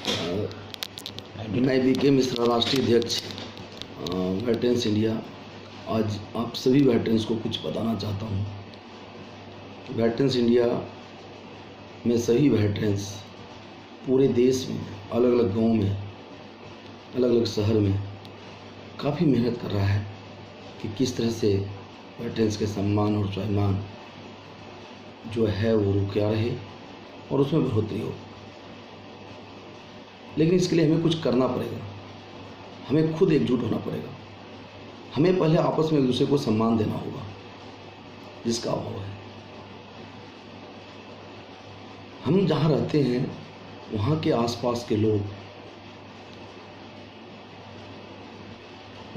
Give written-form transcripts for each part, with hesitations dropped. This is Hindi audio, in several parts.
मैं वीके मिश्रा, राष्ट्रीय अध्यक्ष वेटरन्स इंडिया। आज आप सभी वेटरन्स को कुछ बताना चाहता हूँ। वेटरन्स इंडिया में सभी वेटरन्स पूरे देश में, अलग अलग गांव में, अलग अलग शहर में काफ़ी मेहनत कर रहा है कि किस तरह से वेटरन्स के सम्मान और स्वाभिमान जो है वो रुका रहे और उसमें बढ़ोतरी हो। लेकिन इसके लिए हमें कुछ करना पड़ेगा, हमें खुद एकजुट होना पड़ेगा। हमें पहले आपस में एक दूसरे को सम्मान देना होगा जिसका अभाव है। हम जहाँ रहते हैं वहाँ के आसपास के लोग,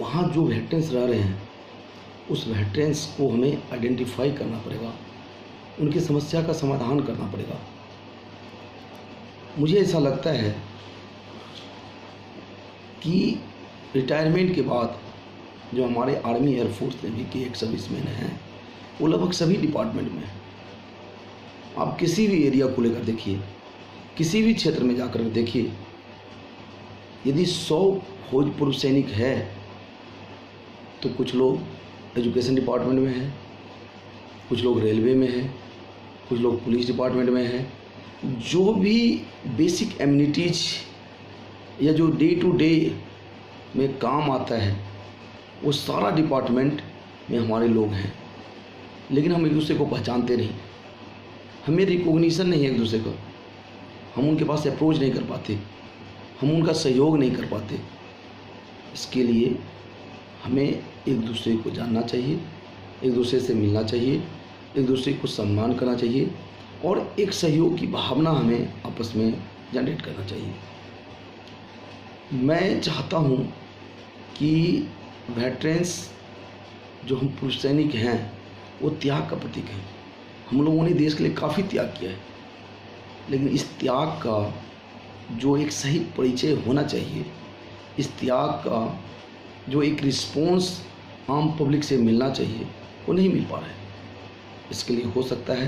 वहाँ जो वेटरन्स रह रहे हैं उस वेटरन्स को हमें आइडेंटिफाई करना पड़ेगा, उनकी समस्या का समाधान करना पड़ेगा। मुझे ऐसा लगता है कि रिटायरमेंट के बाद जो हमारे आर्मी एयरफोर्स नेवी के एक सर्विसमैन हैं वो लगभग सभी डिपार्टमेंट में हैं। आप किसी भी एरिया को लेकर देखिए, किसी भी क्षेत्र में जाकर देखिए, यदि 100 फौज सैनिक है तो कुछ लोग एजुकेशन डिपार्टमेंट में हैं, कुछ लोग रेलवे में हैं, कुछ लोग पुलिस डिपार्टमेंट में हैं। जो भी बेसिक एम्यूनिटीज या जो डे टू डे में काम आता है वो सारा डिपार्टमेंट में हमारे लोग हैं। लेकिन हम एक दूसरे को पहचानते नहीं, हमें रिकॉग्निशन नहीं है एक दूसरे का, हम उनके पास अप्रोच नहीं कर पाते, हम उनका सहयोग नहीं कर पाते। इसके लिए हमें एक दूसरे को जानना चाहिए, एक दूसरे से मिलना चाहिए, एक दूसरे को सम्मान करना चाहिए और एक सहयोग की भावना हमें आपस में जनरेट करना चाहिए। मैं चाहता हूँ कि वेटरन्स जो हम पुरुष सैनिक हैं वो त्याग का प्रतीक हैं। हम लोगों ने देश के लिए काफ़ी त्याग किया है, लेकिन इस त्याग का जो एक सही परिचय होना चाहिए, इस त्याग का जो एक रिस्पॉन्स आम पब्लिक से मिलना चाहिए वो नहीं मिल पा रहा है। इसके लिए हो सकता है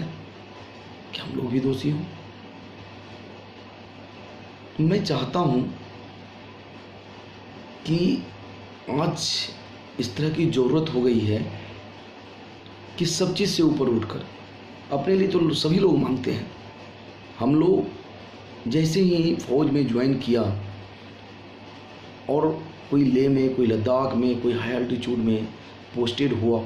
कि हम लोग भी दोषी हों। मैं चाहता हूँ कि आज इस तरह की ज़रूरत हो गई है कि सब चीज़ से ऊपर उठकर अपने लिए तो सभी लोग मांगते हैं। हम लोग जैसे ही फौज में ज्वाइन किया और कोई लेह में, कोई लद्दाख में, कोई हाई एल्टीट्यूड में पोस्टेड हुआ,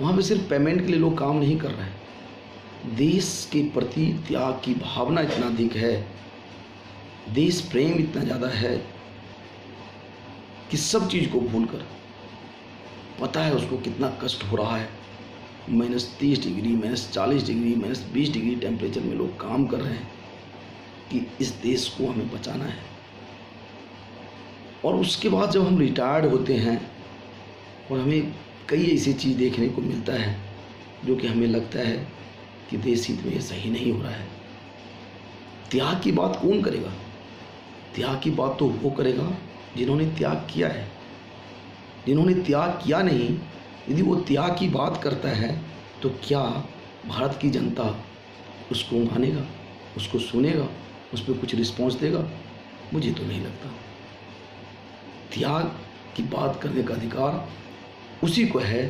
वहाँ पे सिर्फ पेमेंट के लिए लोग काम नहीं कर रहे हैं। देश के प्रति त्याग की भावना इतना अधिक है, देश प्रेम इतना ज़्यादा है कि सब चीज़ को भूलकर, पता है उसको कितना कष्ट हो रहा है, -30 डिग्री, -40 डिग्री, -20 डिग्री टेम्परेचर में लोग काम कर रहे हैं कि इस देश को हमें बचाना है। और उसके बाद जब हम रिटायर्ड होते हैं और हमें कई ऐसी चीज़ देखने को मिलता है जो कि हमें लगता है कि देश हित में ये सही नहीं हो रहा है। त्याग की बात कौन करेगा? त्याग की बात तो वो करेगा जिन्होंने त्याग किया है। जिन्होंने त्याग किया नहीं, यदि वो त्याग की बात करता है तो क्या भारत की जनता उसको मानेगा, उसको सुनेगा, उस पर कुछ रिस्पॉन्स देगा? मुझे तो नहीं लगता। त्याग की बात करने का अधिकार उसी को है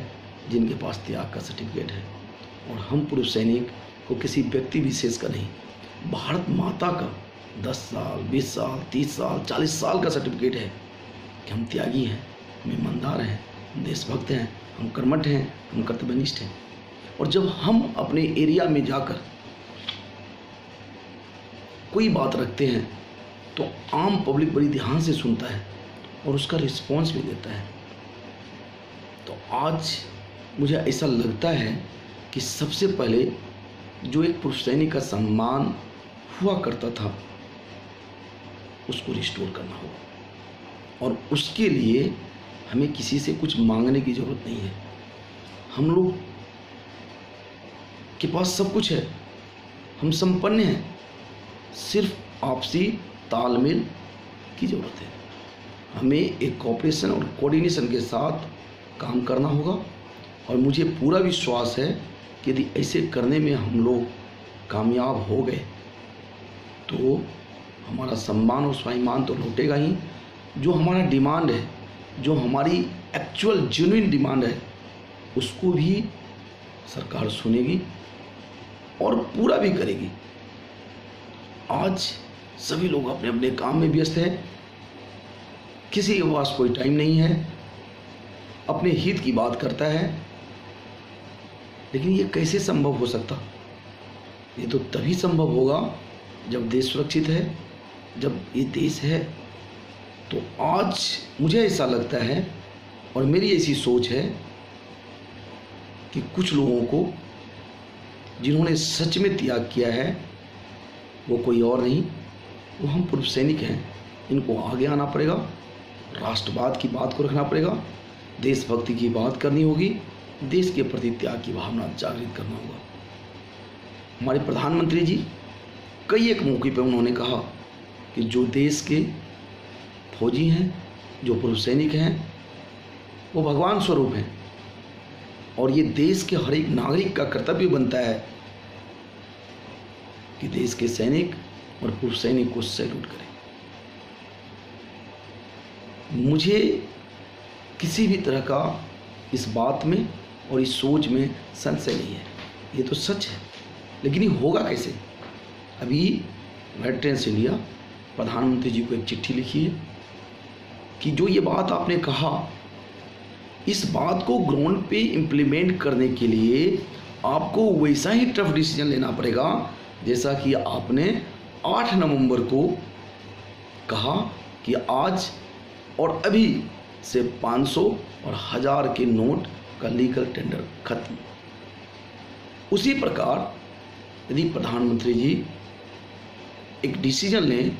जिनके पास त्याग का सर्टिफिकेट है। और हम पुरुष सैनिक को किसी व्यक्ति विशेष का नहीं, भारत माता का 10 साल, 20 साल, 30 साल, 40 साल का सर्टिफिकेट है कि हम त्यागी हैं, हम ईमानदार हैं, हम देशभक्त हैं, हम कर्मठ हैं, हम कर्तव्यनिष्ठ हैं। और जब हम अपने एरिया में जाकर कोई बात रखते हैं तो आम पब्लिक बड़ी ध्यान से सुनता है और उसका रिस्पॉन्स भी देता है। तो आज मुझे ऐसा लगता है कि सबसे पहले जो एक पुरुष सैनिक का सम्मान हुआ करता था उसको रिस्टोर करना होगा। और उसके लिए हमें किसी से कुछ मांगने की ज़रूरत नहीं है। हम लोग के पास सब कुछ है, हम संपन्न हैं, सिर्फ आपसी तालमेल की ज़रूरत है। हमें एक कोऑपरेशन और कोऑर्डिनेशन के साथ काम करना होगा। और मुझे पूरा विश्वास है कि यदि ऐसे करने में हम लोग कामयाब हो गए तो हमारा सम्मान और स्वाभिमान तो लौटेगा ही, जो हमारा डिमांड है, जो हमारी एक्चुअल जेन्युइन डिमांड है, उसको भी सरकार सुनेगी और पूरा भी करेगी। आज सभी लोग अपने अपने काम में व्यस्त हैं, किसी के पास कोई टाइम नहीं है, अपने हित की बात करता है। लेकिन ये कैसे संभव हो सकता? ये तो तभी संभव होगा जब देश सुरक्षित है, जब ये देश है। तो आज मुझे ऐसा लगता है और मेरी ऐसी सोच है कि कुछ लोगों को जिन्होंने सच में त्याग किया है, वो कोई और नहीं, वो हम पूर्व सैनिक हैं। इनको आगे आना पड़ेगा, राष्ट्रवाद की बात को रखना पड़ेगा, देशभक्ति की बात करनी होगी, देश के प्रति त्याग की भावना जागृत करना होगा। हमारे प्रधानमंत्री जी कई एक मौके पर उन्होंने कहा कि जो देश के फौजी हैं, जो पूर्व सैनिक हैं, वो भगवान स्वरूप हैं और ये देश के हर एक नागरिक का कर्तव्य बनता है कि देश के सैनिक और पूर्व सैनिक को सैल्यूट करें। मुझे किसी भी तरह का इस बात में और इस सोच में संशय नहीं है, ये तो सच है। लेकिन ये होगा कैसे? अभी वेटरन्स इंडिया प्रधानमंत्री जी को एक चिट्ठी लिखी है कि जो ये बात आपने कहा, इस बात को ग्राउंड पे इम्प्लीमेंट करने के लिए आपको वैसा ही टफ डिसीजन लेना पड़ेगा जैसा कि आपने 8 नवंबर को कहा कि आज और अभी से 500 और 1000 के नोट का लीगल टेंडर खत्म। उसी प्रकार यदि प्रधानमंत्री जी एक डिसीजन लें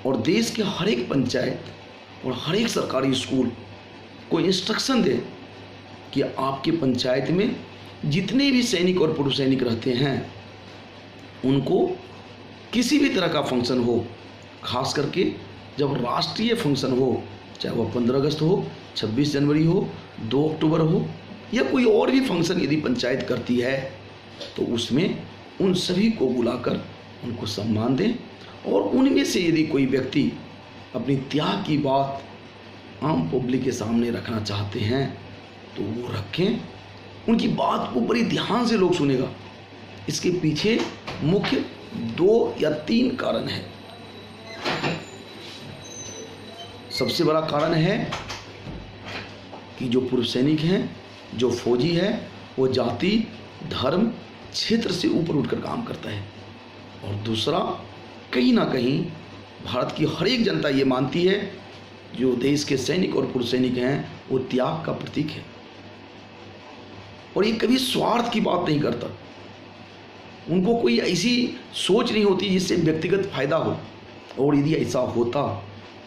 और देश के हर एक पंचायत और हर एक सरकारी स्कूल को इंस्ट्रक्शन दें कि आपके पंचायत में जितने भी सैनिक और पूर्व सैनिक रहते हैं, उनको किसी भी तरह का फंक्शन हो, खास करके जब राष्ट्रीय फंक्शन हो, चाहे वह 15 अगस्त हो, 26 जनवरी हो, 2 अक्टूबर हो या कोई और भी फंक्शन यदि पंचायत करती है, तो उसमें उन सभी को बुलाकर उनको सम्मान दें। और उनमें से यदि कोई व्यक्ति अपनी त्याग की बात आम पब्लिक के सामने रखना चाहते हैं तो वो रखें, उनकी बात को बड़ी ध्यान से लोग सुनेगा। इसके पीछे मुख्य 2 या 3 कारण है। सबसे बड़ा कारण है कि जो पूर्व सैनिक हैं, जो फौजी है, वो जाति, धर्म, क्षेत्र से ऊपर उठकर काम करता है। और दूसरा, कहीं ना कहीं भारत की हर एक जनता ये मानती है जो देश के सैनिक और पूर्व सैनिक हैं वो त्याग का प्रतीक है और ये कभी स्वार्थ की बात नहीं करता। उनको कोई ऐसी सोच नहीं होती जिससे व्यक्तिगत फायदा हो, और यदि ऐसा होता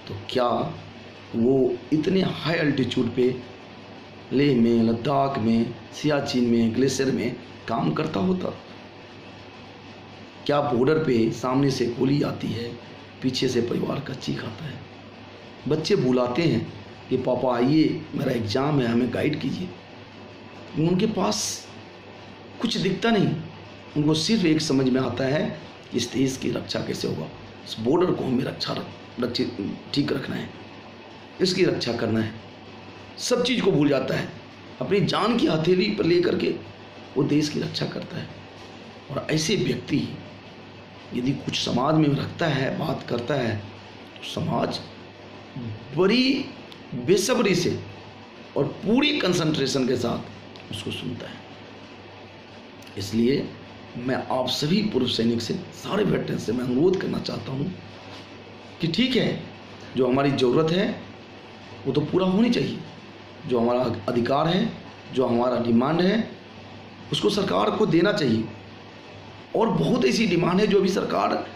तो क्या वो इतने हाई अल्टीट्यूड पे लेह में, लद्दाख में, सियाचिन में, ग्लेशियर में काम करता होता? क्या बॉर्डर पे सामने से गोली आती है, पीछे से परिवार का चीख आता है, बच्चे बुलाते हैं कि पापा आइए, मेरा एग्ज़ाम है, हमें गाइड कीजिए। उनके पास कुछ दिखता नहीं, उनको सिर्फ एक समझ में आता है कि इस देश की रक्षा कैसे होगा, इस बॉर्डर को हमें ठीक रखना है, इसकी रक्षा करना है। सब चीज़ को भूल जाता है, अपनी जान की हथेली पर लेकर के वो देश की रक्षा करता है। और ऐसे व्यक्ति यदि कुछ समाज में रखता है, बात करता है, तो समाज बड़ी बेसब्री से और पूरी कंसंट्रेशन के साथ उसको सुनता है। इसलिए मैं आप सभी पूर्व सैनिक से, सारे वेटरन से मैं अनुरोध करना चाहता हूँ कि ठीक है, जो हमारी ज़रूरत है वो तो पूरा होनी चाहिए, जो हमारा अधिकार है, जो हमारा डिमांड है, उसको सरकार को देना चाहिए। और बहुत ऐसी डिमांड है जो अभी सरकार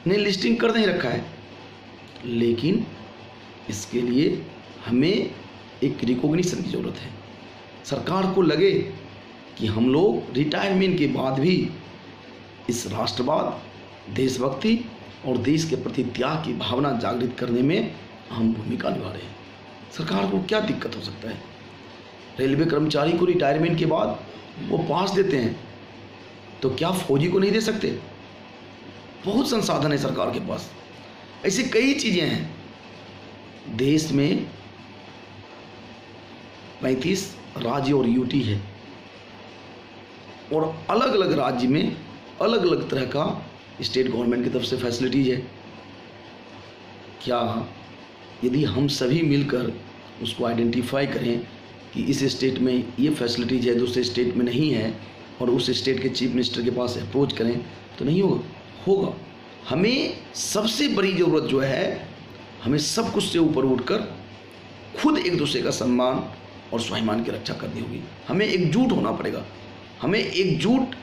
ने लिस्टिंग कर नहीं रखा है, लेकिन इसके लिए हमें एक रिकॉग्निशन की ज़रूरत है। सरकार को लगे कि हम लोग रिटायरमेंट के बाद भी इस राष्ट्रवाद, देशभक्ति और देश के प्रति त्याग की भावना जागृत करने में अहम भूमिका निभा रहे हैं। सरकार को क्या दिक्कत हो सकता है? रेलवे कर्मचारी को रिटायरमेंट के बाद वो पास देते हैं, तो क्या फौजी को नहीं दे सकते? बहुत संसाधन है सरकार के पास। ऐसी कई चीज़ें हैं। देश में 35 राज्य और यूटी है, और अलग अलग राज्य में अलग अलग तरह का स्टेट गवर्नमेंट की तरफ से फैसिलिटीज है। क्या यदि हम सभी मिलकर उसको आइडेंटिफाई करें कि इस स्टेट में ये फैसिलिटीज है, दूसरे स्टेट में नहीं है, और उस स्टेट के चीफ मिनिस्टर के पास अप्रोच करें, तो नहीं होगा। हमें सबसे बड़ी ज़रूरत जो है, हमें सब कुछ से ऊपर उठकर खुद एक दूसरे का सम्मान और स्वाभिमान की रक्षा करनी होगी। हमें एकजुट होना पड़ेगा, हमें एकजुट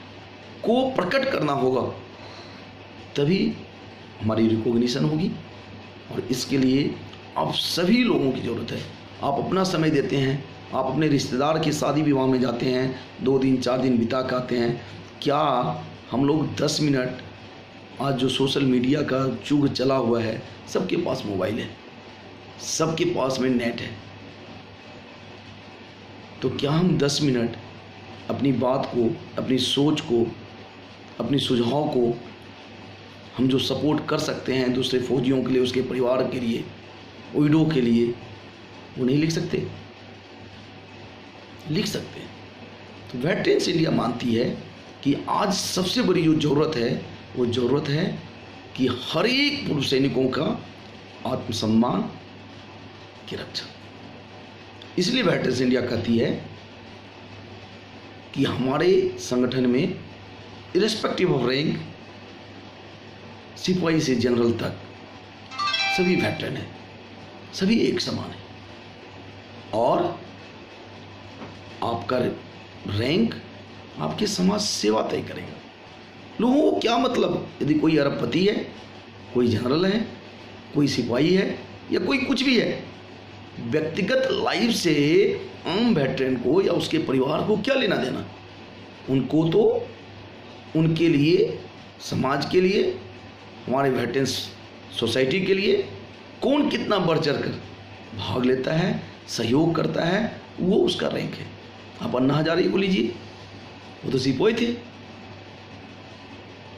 को प्रकट करना होगा, तभी हमारी रिकॉग्निशन होगी। और इसके लिए आप सभी लोगों की ज़रूरत है। आप अपना समय देते हैं, आप अपने रिश्तेदार की शादी विवाह में जाते हैं, 2 दिन 4 दिन बिता के आते हैं। क्या हम लोग 10 मिनट, आज जो सोशल मीडिया का युग चला हुआ है, सबके पास मोबाइल है, सबके पास में नेट है, तो क्या हम 10 मिनट अपनी बात को, अपनी सोच को, अपनी सुझाव को, हम जो सपोर्ट कर सकते हैं दूसरे फौजियों के लिए, उसके परिवार के लिए, विडो के लिए, वो नहीं लिख सकते? लिख सकते हैं। तो वेटरन्स इंडिया मानती है कि आज सबसे बड़ी जो ज़रूरत है, वो ज़रूरत है कि हर एक पूर्व सैनिकों का आत्मसम्मान की रक्षा। इसलिए वेटरन्स इंडिया कहती है कि हमारे संगठन में इरेस्पेक्टिव ऑफ रैंक, सिपाही से जनरल तक सभी वेटरन हैं, सभी एक समान हैं, और आपका रैंक आपकी समाज सेवा तय करेगा। लोगों को क्या मतलब, यदि कोई अरबपति है, कोई जनरल है, कोई सिपाही है, या कोई कुछ भी है, व्यक्तिगत लाइफ से आम वेटरन को या उसके परिवार को क्या लेना देना? उनको तो उनके लिए, समाज के लिए, हमारे वेटरन्स सोसाइटी के लिए कौन कितना बढ़ चढ़ कर भाग लेता है, सहयोग करता है, वो उसका रैंक है। आप अन्ना हजारे को लीजिए, वो तो सिपाही थे,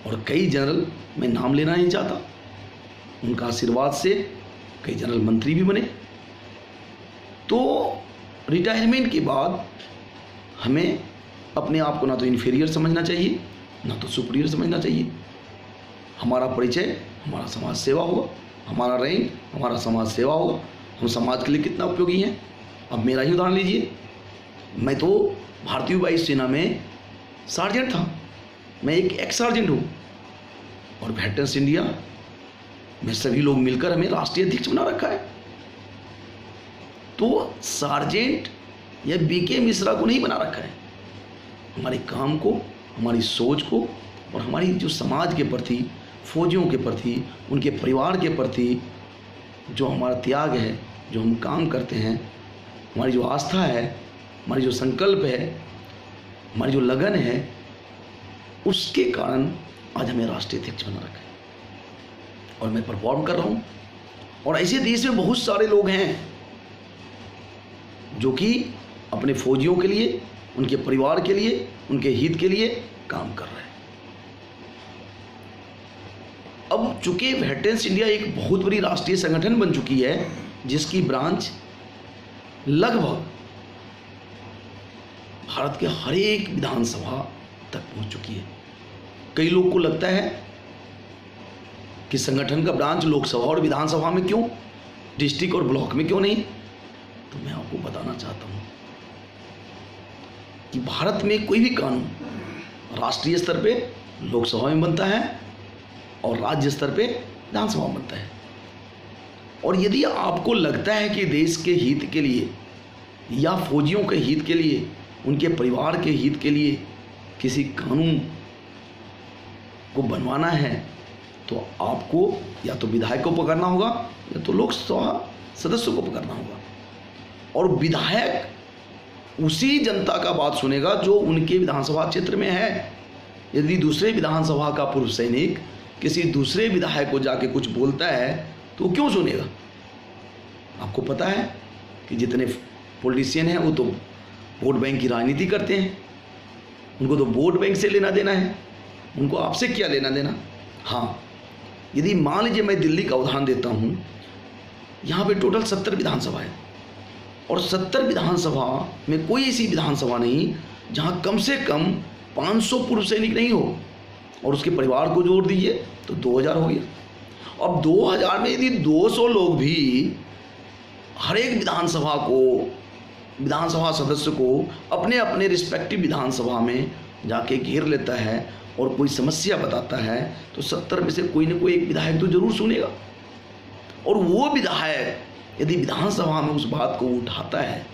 और कई जनरल, मैं नाम लेना नहीं चाहता, उनका आशीर्वाद से कई जनरल मंत्री भी बने। तो रिटायरमेंट के बाद हमें अपने आप को ना तो इन्फीरियर समझना चाहिए, ना तो सुपीरियर समझना चाहिए। हमारा परिचय हमारा समाज सेवा होगा, हमारा रैंक हमारा समाज सेवा होगा। हम समाज के लिए कितना उपयोगी हैं। अब मेरा ही उदाहरण लीजिए, मैं तो भारतीय वायु सेना में सार्जेंट था, मैं एक एक्स सार्जेंट हूँ, और वेटरन्स इंडिया में सभी लोग मिलकर हमें राष्ट्रीय अध्यक्ष बना रखा है। तो सार्जेंट या बीके मिश्रा को नहीं बना रखा है। हमारे काम को, हमारी सोच को, और हमारी जो समाज के प्रति, फौजियों के प्रति, उनके परिवार के प्रति जो हमारा त्याग है, जो हम काम करते हैं, हमारी जो आस्था है, हमारी जो संकल्प है, हमारी जो लगन है, उसके कारण आज हमें राष्ट्रीय अध्यक्ष बना रखा है, और मैं परफॉर्म कर रहा हूँ। और ऐसे देश में बहुत सारे लोग हैं जो कि अपने फौजियों के लिए, उनके परिवार के लिए, उनके हित के लिए काम कर रहे हैं। अब चूंकि वेटरन्स इंडिया एक बहुत बड़ी राष्ट्रीय संगठन बन चुकी है, जिसकी ब्रांच लगभग भारत के हर एक विधानसभा तक पहुंच चुकी है। कई लोग को लगता है कि संगठन का ब्रांच लोकसभा और विधानसभा में क्यों, डिस्ट्रिक्ट और ब्लॉक में क्यों नहीं? तो मैं आपको बताना चाहता हूं कि भारत में कोई भी कानून राष्ट्रीय स्तर पे लोकसभा में बनता है और राज्य स्तर पे विधानसभा में बनता है। और यदि आपको लगता है कि देश के हित के लिए या फौजियों के हित के लिए, उनके परिवार के हित के लिए किसी कानून को बनवाना है, तो आपको या तो विधायक को पकड़ना होगा या तो लोकसभा सदस्यों को पकड़ना होगा। और विधायक उसी जनता का बात सुनेगा जो उनके विधानसभा क्षेत्र में है। यदि दूसरे विधानसभा का पूर्व सैनिक किसी दूसरे विधायक को जाके कुछ बोलता है तो क्यों सुनेगा? आपको पता है कि जितने पॉलिटिशियन हैं वो तो वोट बैंक की राजनीति करते हैं, उनको तो वोट बैंक से लेना देना है, उनको आपसे क्या लेना देना। हाँ, यदि मान लीजिए मैं दिल्ली का उदाहरण देता हूँ, यहाँ पे टोटल 70 विधानसभा है और 70 विधानसभा में कोई ऐसी विधानसभा नहीं जहाँ कम से कम 500 पूर्व सैनिक नहीं हो, और उसके परिवार को जोड़ दीजिए तो 2000 हो गया। अब 2000 में यदि 200 लोग भी हर एक विधानसभा सदस्य को अपने अपने रिस्पेक्टिव विधानसभा में जाके घेर लेता है और कोई समस्या बताता है, तो 70 में से कोई ना कोई एक विधायक तो जरूर सुनेगा। और वो विधायक यदि विधानसभा में उस बात को उठाता है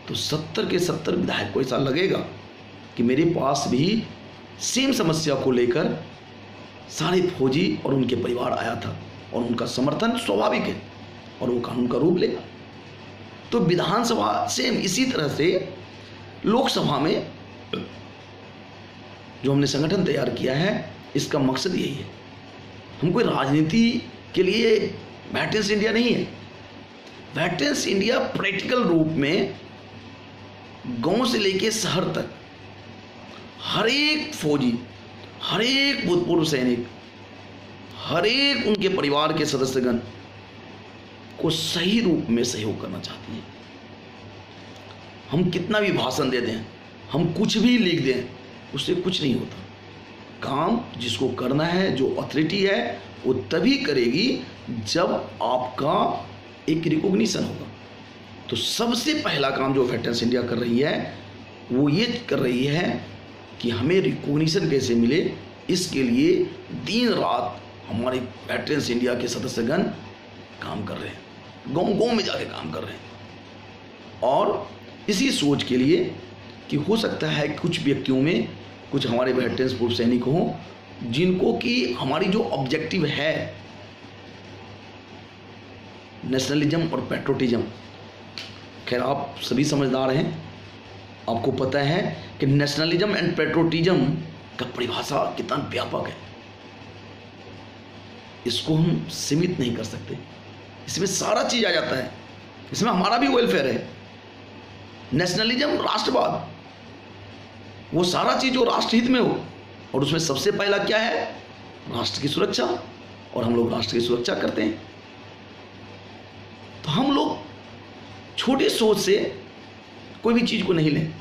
तो 70 के 70 विधायक को ऐसा लगेगा कि मेरे पास भी सेम समस्या को लेकर सारे फौजी और उनके परिवार आया था, और उनका समर्थन स्वाभाविक है और वो कानून का रूप लेगा। तो विधानसभा सेम इसी तरह से लोकसभा में जो हमने संगठन तैयार किया है, इसका मकसद यही है। हम कोई राजनीति के लिए वेटरन्स इंडिया नहीं है। वेटरन्स इंडिया प्रैक्टिकल रूप में गांव से लेके शहर तक हर एक फौजी, हर एक भूतपूर्व सैनिक, हर एक उनके परिवार के सदस्यगण को सही रूप में सहयोग करना चाहती है। हम कितना भी भाषण दे दें, हम कुछ भी लिख दें, उससे कुछ नहीं होता। काम जिसको करना है, जो अथॉरिटी है, वो तभी करेगी जब आपका एक रिकॉग्निशन होगा। तो सबसे पहला काम जो वेटरन्स इंडिया कर रही है वो ये कर रही है कि हमें रिकॉग्निशन कैसे मिले, इसके लिए दिन रात हमारे वेटरन्स इंडिया के सदस्यगण काम कर रहे हैं, गाँव गाँव में जाके काम कर रहे हैं। और इसी सोच के लिए कि हो सकता है कुछ व्यक्तियों में कुछ हमारे वेटरन्स पूर्व सैनिक हों जिनको कि हमारी जो ऑब्जेक्टिव है नेशनलिज्म और पैट्रोटिज्म, खैर आप सभी समझदार हैं, आपको पता है कि नेशनलिज्म एंड पैट्रोटिज्म का परिभाषा कितना व्यापक है। इसको हम सीमित नहीं कर सकते, इसमें सारा चीज आ जाता है, इसमें हमारा भी वेलफेयर है। नेशनलिज्म राष्ट्रवाद, वो सारा चीज जो राष्ट्रहित में हो, और उसमें सबसे पहला क्या है, राष्ट्र की सुरक्षा, और हम लोग राष्ट्र की सुरक्षा करते हैं। तो हम लोग छोटे सोच से कोई भी चीज को नहीं लें।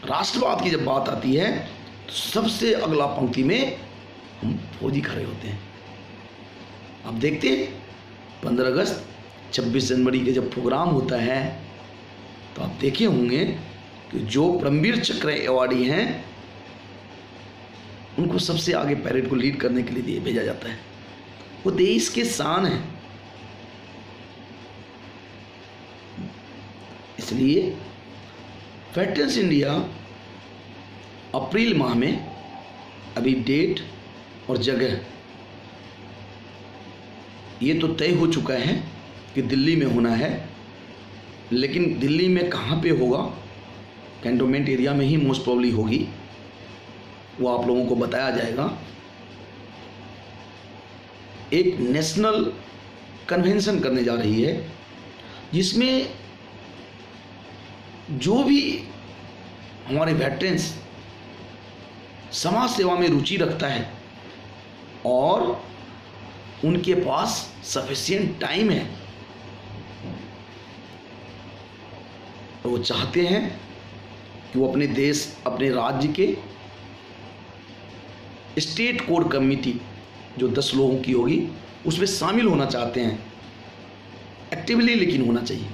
राष्ट्रवाद की जब बात आती है तो सबसे अगला पंक्ति में हम फौजी खड़े होते हैं। आप देखते हैं 15 अगस्त 26 जनवरी के जब प्रोग्राम होता है तो आप देखे होंगे कि जो परमवीर चक्र अवार्डी हैं उनको सबसे आगे पैरेड को लीड करने के लिए भेजा जाता है। वो देश के शान है। इसलिए वेटरन्स इंडिया अप्रैल माह में अभी डेट और जगह ये तो तय हो चुका है कि दिल्ली में होना है, लेकिन दिल्ली में कहाँ पे होगा, कैंटोनमेंट एरिया में ही मोस्ट प्रॉब्ली होगी, वो आप लोगों को बताया जाएगा। एक नेशनल कन्वेंशन करने जा रही है जिसमें जो भी हमारे वेटरन्स समाज सेवा में रुचि रखता है और उनके पास सफिशिएंट टाइम है, तो वो चाहते हैं कि वो अपने देश, अपने राज्य के स्टेट कोर कमेटी जो 10 लोगों की होगी उसमें शामिल होना चाहते हैं, एक्टिवली लेकिन होना चाहिए।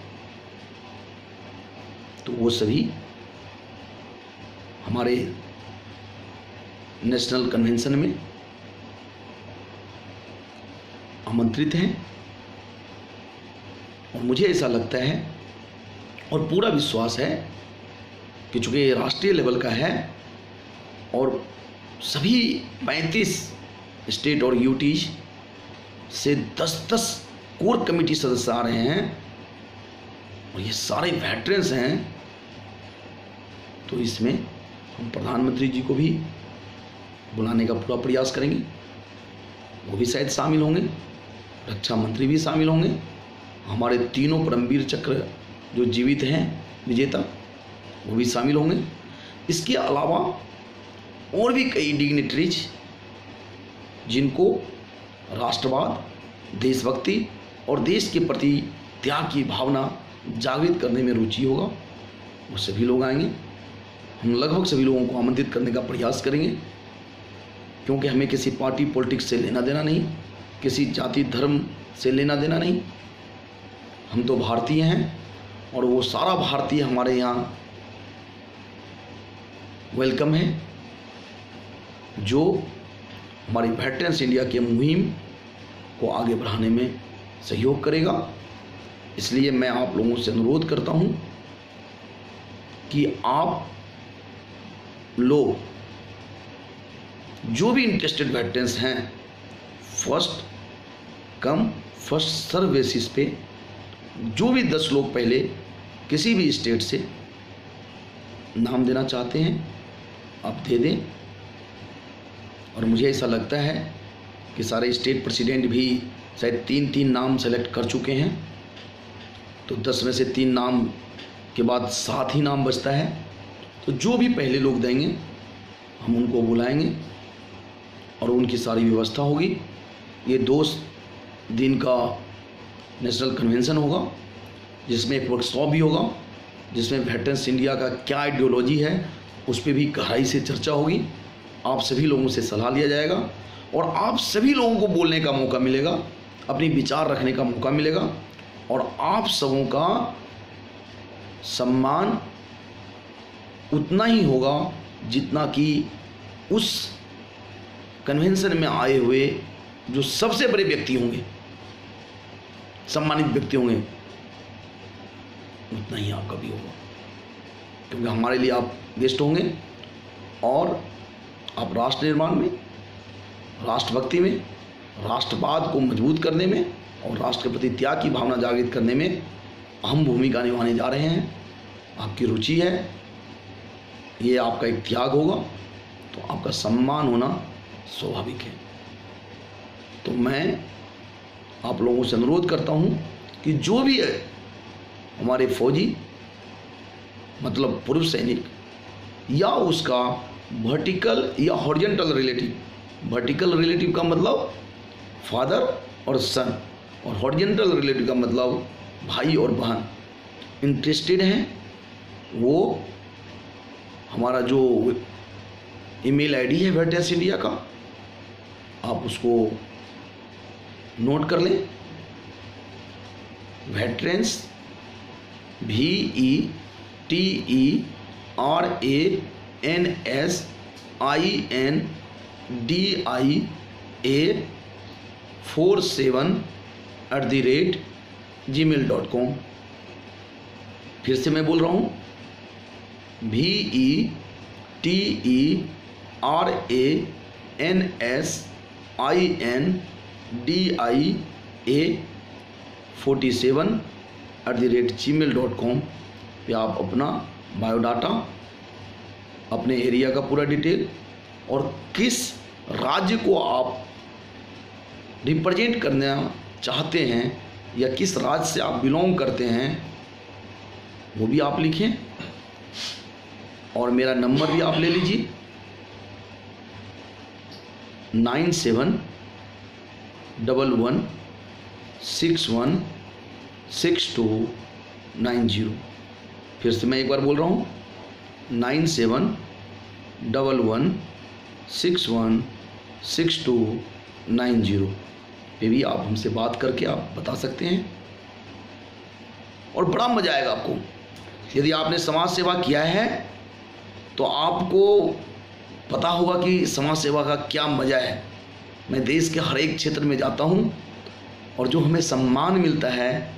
तो वो सभी हमारे नेशनल कन्वेंशन में आमंत्रित हैं। और मुझे ऐसा लगता है और पूरा विश्वास है कि चूंकि ये राष्ट्रीय लेवल का है और सभी 35 स्टेट और यूटीज से 10-10 कोर कमेटी सदस्य आ रहे हैं और ये सारे वेटरन्स हैं, तो इसमें हम प्रधानमंत्री जी को भी बुलाने का पूरा प्रयास करेंगे, वो भी शायद शामिल होंगे, रक्षा मंत्री भी शामिल होंगे, हमारे तीनों परमवीर चक्र जो जीवित हैं विजेता वो भी शामिल होंगे। इसके अलावा और भी कई डिग्निटरीज जिनको राष्ट्रवाद, देशभक्ति और देश के प्रति त्याग की भावना जागृत करने में रुचि होगा, वो सभी लोग आएंगे। हम लगभग सभी लोगों को आमंत्रित करने का प्रयास करेंगे, क्योंकि हमें किसी पार्टी पॉलिटिक्स से लेना देना नहीं, किसी जाति धर्म से लेना देना नहीं। हम तो भारतीय हैं और वो सारा भारतीय हमारे यहाँ वेलकम है, जो हमारी वेटरन्स इंडिया के मुहिम को आगे बढ़ाने में सहयोग करेगा। इसलिए मैं आप लोगों से अनुरोध करता हूं कि आप लोग जो भी इंटरेस्टेड वेटरन्स हैं, first come first serve basis पे जो भी 10 लोग पहले किसी भी स्टेट से नाम देना चाहते हैं आप दे दें। और मुझे ऐसा लगता है कि सारे स्टेट प्रेसिडेंट भी शायद 3-3 नाम सेलेक्ट कर चुके हैं, तो 10 में से 3 नाम के बाद 7 ही नाम बचता है। तो जो भी पहले लोग देंगे हम उनको बुलाएंगे और उनकी सारी व्यवस्था होगी। ये 2 दिन का नेशनल कन्वेंशन होगा, जिसमें एक वर्कशॉप भी होगा, जिसमें वेटरन्स इंडिया का क्या आइडियोलॉजी है उस पर भी गहराई से चर्चा होगी। आप सभी लोगों से सलाह लिया जाएगा और आप सभी लोगों को बोलने का मौका मिलेगा, अपनी विचार रखने का मौका मिलेगा और आप सबों का सम्मान उतना ही होगा जितना कि उस कन्वेंशन में आए हुए जो सबसे बड़े व्यक्ति होंगे, सम्मानित व्यक्ति होंगे, उतना ही आपका भी होगा, क्योंकि हमारे लिए आप गेस्ट होंगे और आप राष्ट्र निर्माण में, राष्ट्रभक्ति में, राष्ट्रवाद को मजबूत करने में और राष्ट्र के प्रति त्याग की भावना जागृत करने में अहम भूमिका निभाने जा रहे हैं। आपकी रुचि है, ये आपका एक त्याग होगा, तो आपका सम्मान होना स्वाभाविक है। तो मैं आप लोगों से अनुरोध करता हूँ कि जो भी है हमारे फौजी, मतलब पूर्व सैनिक, या उसका वर्टिकल या हॉरिजॉन्टल रिलेटिव, वर्टिकल रिलेटिव का मतलब फादर और सन, और हॉरिजॉन्टल रिलेटिव का मतलब भाई और बहन, इंटरेस्टेड हैं, वो हमारा जो ईमेल आईडी है वेटरन्स इंडिया का, आप उसको नोट कर लें। Veterans VETRANSINDIA47@gmail.com। फिर से मैं बोल रहा हूँ, VETRANSINDIA47@gmail.com पे आप अपना बायोडाटा, अपने एरिया का पूरा डिटेल और किस राज्य को आप रिप्रेजेंट करना चाहते हैं या किस राज्य से आप बिलोंग करते हैं वो भी आप लिखें। और मेरा नंबर भी आप ले लीजिए, 9711616290। फिर से मैं एक बार बोल रहा हूँ, 9711616290 पे भी आप हमसे बात करके आप बता सकते हैं। और बड़ा मज़ा आएगा आपको। यदि आपने समाज सेवा किया है तो आपको पता होगा कि समाज सेवा का क्या मज़ा है। मैं देश के हर एक क्षेत्र में जाता हूँ और जो हमें सम्मान मिलता है,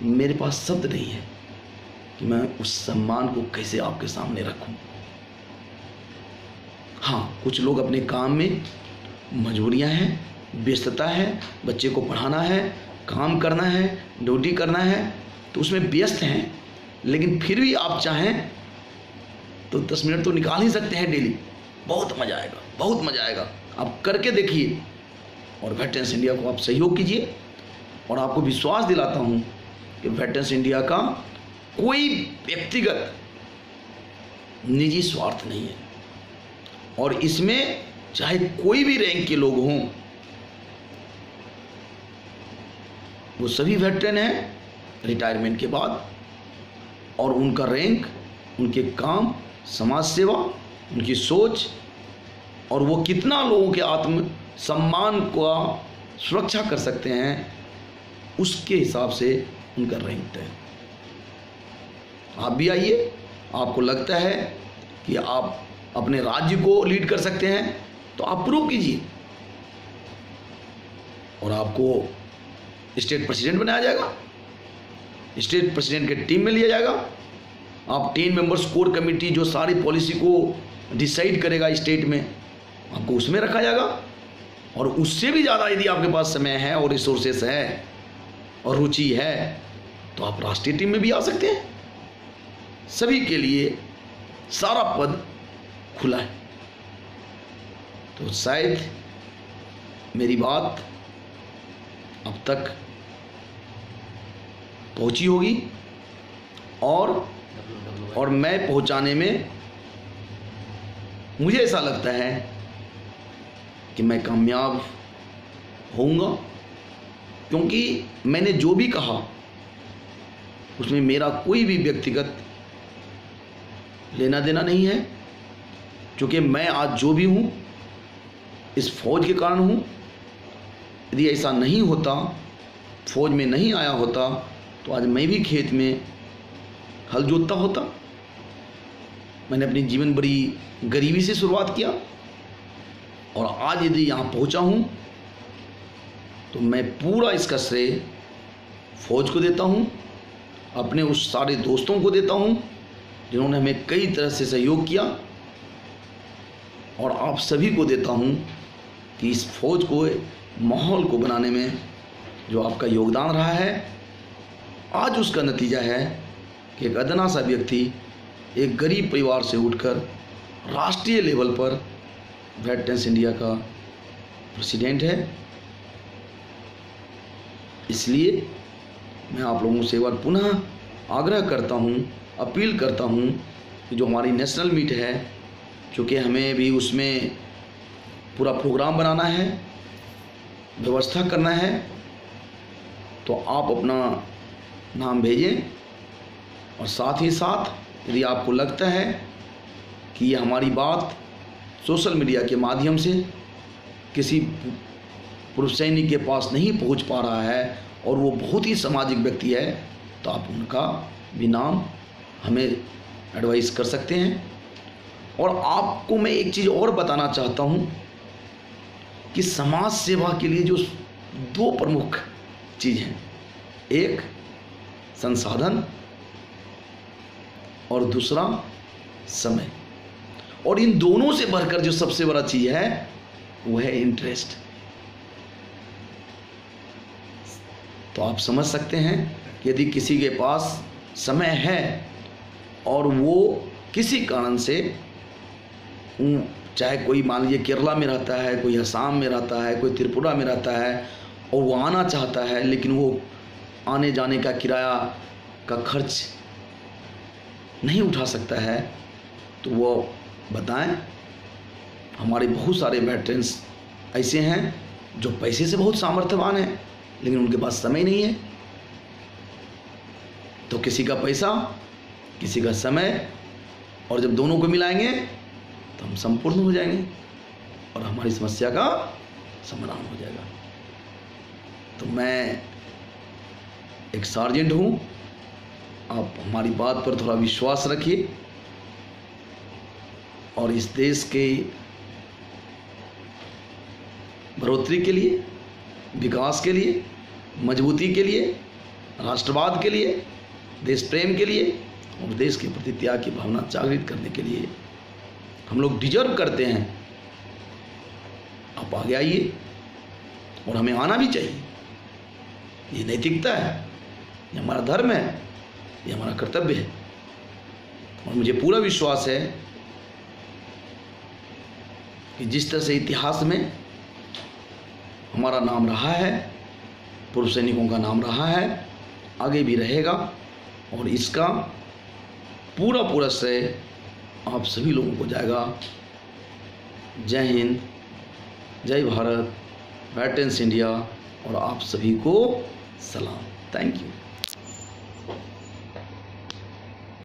मेरे पास शब्द नहीं है कि मैं उस सम्मान को कैसे आपके सामने रखूं। हाँ, कुछ लोग अपने काम में मजबूरियां हैं, व्यस्तता है, बच्चे को पढ़ाना है, काम करना है, ड्यूटी करना है, तो उसमें व्यस्त हैं, लेकिन फिर भी आप चाहें तो 10 मिनट तो निकाल ही सकते हैं डेली। बहुत मज़ा आएगा, बहुत मज़ा आएगा। आप करके देखिए और वेटरन्स इंडिया को आप सहयोग कीजिए। और आपको विश्वास दिलाता हूँ कि वेटरन्स इंडिया का कोई व्यक्तिगत निजी स्वार्थ नहीं है और इसमें चाहे कोई भी रैंक के लोग हों, वो सभी वेटरन हैं रिटायरमेंट के बाद, और उनका रैंक, उनके काम, समाज सेवा, उनकी सोच और वो कितना लोगों के आत्म सम्मान का सुरक्षा कर सकते हैं, उसके हिसाब से उनका रैंक है। आप भी आइए, आपको लगता है कि आप अपने राज्य को लीड कर सकते हैं तो आप प्रूव कीजिए, और आपको स्टेट प्रेसिडेंट बनाया जाएगा, स्टेट प्रेसिडेंट के टीम में लिया जाएगा। आप 10 मेंबर्स कोर कमेटी जो सारी पॉलिसी को डिसाइड करेगा स्टेट में, आपको उसमें रखा जाएगा। और उससे भी ज़्यादा यदि आपके पास समय है और रिसोर्सेस है और रुचि है तो आप राष्ट्रीय टीम में भी आ सकते हैं। सभी के लिए सारा पद खुला है। तो शायद मेरी बात अब तक पहुंची होगी, और मैं पहुंचाने में मुझे ऐसा लगता है कि मैं कामयाब होऊंगा, क्योंकि मैंने जो भी कहा उसमें मेरा कोई भी व्यक्तिगत लेना देना नहीं है, क्योंकि मैं आज जो भी हूँ इस फौज के कारण हूँ। यदि ऐसा नहीं होता, फौज में नहीं आया होता, तो आज मैं भी खेत में हल जोतता होता। मैंने अपनी जीवन बड़ी गरीबी से शुरुआत किया, और आज यदि यहाँ पहुँचा हूँ तो मैं पूरा इसका श्रेय फौज को देता हूँ, अपने उस सारे दोस्तों को देता हूँ जिन्होंने हमें कई तरह से सहयोग किया, और आप सभी को देता हूँ कि इस फौज को, माहौल को बनाने में जो आपका योगदान रहा है, आज उसका नतीजा है कि एक अदना सा व्यक्ति एक गरीब परिवार से उठकर राष्ट्रीय लेवल पर वेटरन्स इंडिया का प्रेसिडेंट है। इसलिए मैं आप लोगों से एक बार पुनः आग्रह करता हूँ, अपील करता हूँ कि जो हमारी नेशनल मीट है, क्योंकि हमें भी उसमें पूरा प्रोग्राम बनाना है, व्यवस्था करना है, तो आप अपना नाम भेजें। और साथ ही साथ यदि आपको लगता है कि ये हमारी बात सोशल मीडिया के माध्यम से किसी पूर्व सैनिक के पास नहीं पहुंच पा रहा है और वो बहुत ही सामाजिक व्यक्ति है, तो आप उनका भी नाम हमें एडवाइस कर सकते हैं। और आपको मैं एक चीज़ और बताना चाहता हूँ कि समाज सेवा के लिए जो 2 प्रमुख चीज़ हैं, एक संसाधन और दूसरा समय, और इन दोनों से बढ़कर जो सबसे बड़ा चीज़ है वो है इंटरेस्ट। तो आप समझ सकते हैं कि यदि किसी के पास समय है और वो किसी कारण से, चाहे कोई मान लीजिए केरला में रहता है, कोई असम में रहता है, कोई त्रिपुरा में रहता है, और वो आना चाहता है लेकिन वो आने जाने का किराया का खर्च नहीं उठा सकता है, तो वो बताएं। हमारे बहुत सारे वेटरन्स ऐसे हैं जो पैसे से बहुत सामर्थ्यवान हैं लेकिन उनके पास समय नहीं है। तो किसी का पैसा, किसी का समय, और जब दोनों को मिलाएंगे तो हम संपूर्ण हो जाएंगे और हमारी समस्या का समाधान हो जाएगा। तो मैं एक सार्जेंट हूँ, आप हमारी बात पर थोड़ा विश्वास रखिए और इस देश के बढ़ोतरी के लिए, विकास के लिए, मजबूती के लिए, राष्ट्रवाद के लिए, देश प्रेम के लिए और देश के प्रति त्याग की भावना जागृत करने के लिए हम लोग डिजर्व करते हैं। आप आगे आइए और हमें आना भी चाहिए। ये नैतिकता है, ये हमारा धर्म है, ये हमारा कर्तव्य है। और मुझे पूरा विश्वास है कि जिस तरह से इतिहास में हमारा नाम रहा है, पूर्व सैनिकों का नाम रहा है, आगे भी रहेगा, और इसका पूरा पूरा श्रेय आप सभी लोगों को जाएगा। जय हिंद, जय भारत, वेटरन्स इंडिया, और आप सभी को सलाम। Thank you.